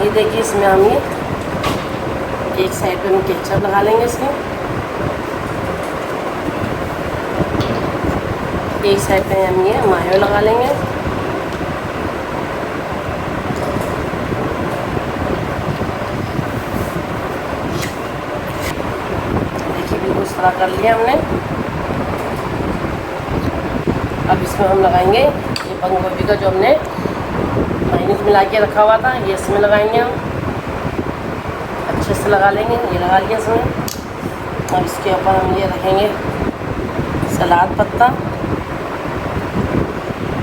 ये देखिए इसमें हम ये एक साइड पे हम केचप लगा लेंगे इसमें, एक साइड पे हम ये मायो लगा लेंगे। देखिए बिल्कुल इस तरह कर लिया हमने। अब इसमें हम लगाएंगे ये बंद गोभी का जो हमने मायोनीज मिला के रखा हुआ था, ये इसमें लगाएंगे हम, अच्छे से लगा लेंगे। ये लगा लिया इसमें। अब इसके ऊपर हम ये रखेंगे सलाद पत्ता।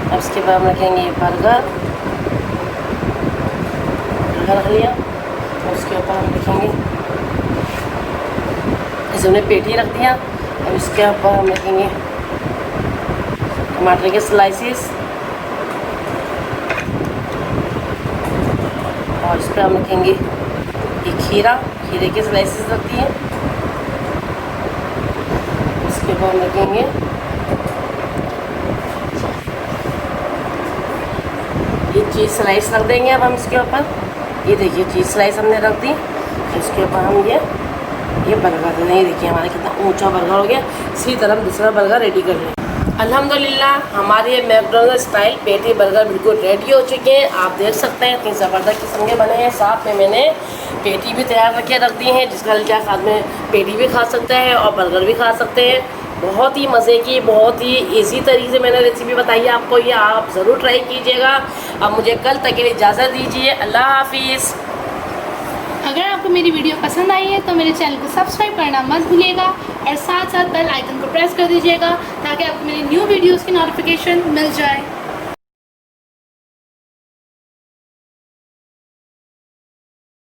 अब इसके बाद हम रखेंगे ये बर्गर रख लिया। और उसके ऊपर हम रखेंगे, जैसे हमने पेटी रख दिया। अब इसके ऊपर हम रखेंगे टमाटर के स्लाइसेस, और इस पर हम रखेंगे ये खीरे के स्लाइसेस रखती है। इसके ऊपर हम रखेंगे ये चीज़ स्लाइस रख देंगे। अब हम इसके ऊपर ये देखिए चीज़ स्लाइस हमने रख दी। इसके ऊपर हम ये बर्गर नहीं, देखिए हमारा कितना ऊंचा बर्गर हो गया। इसी तरह हम दूसरा बर्गर रेडी कर रहे हैं। अल्हम्दुलिल्लाह हमारे मैकडॉनल्ड स्टाइल पेटी बर्गर बिल्कुल रेडी हो चुके हैं। आप देख सकते हैं इतनी ज़बरदस्त किस्म के बने हैं। साथ में मैंने पेटी भी तैयार करके रख दी है, जिसका क्या साथ में पेटी भी खा सकते हैं और बर्गर भी खा सकते हैं। बहुत ही मज़े की, बहुत ही इजी तरीके से मैंने रेसिपी बताई है आपको, ये आप ज़रूर ट्राई कीजिएगा। अब मुझे कल तक के लिए इजाज़त दीजिए। अल्लाह हाफिज़। अगर आपको मेरी वीडियो पसंद आई है तो मेरे चैनल को सब्सक्राइब करना मत भूलिएगा और साथ साथ बेल आइकन को प्रेस कर दीजिएगा ताकि आपको मेरी न्यू वीडियोस की नोटिफिकेशन मिल जाए।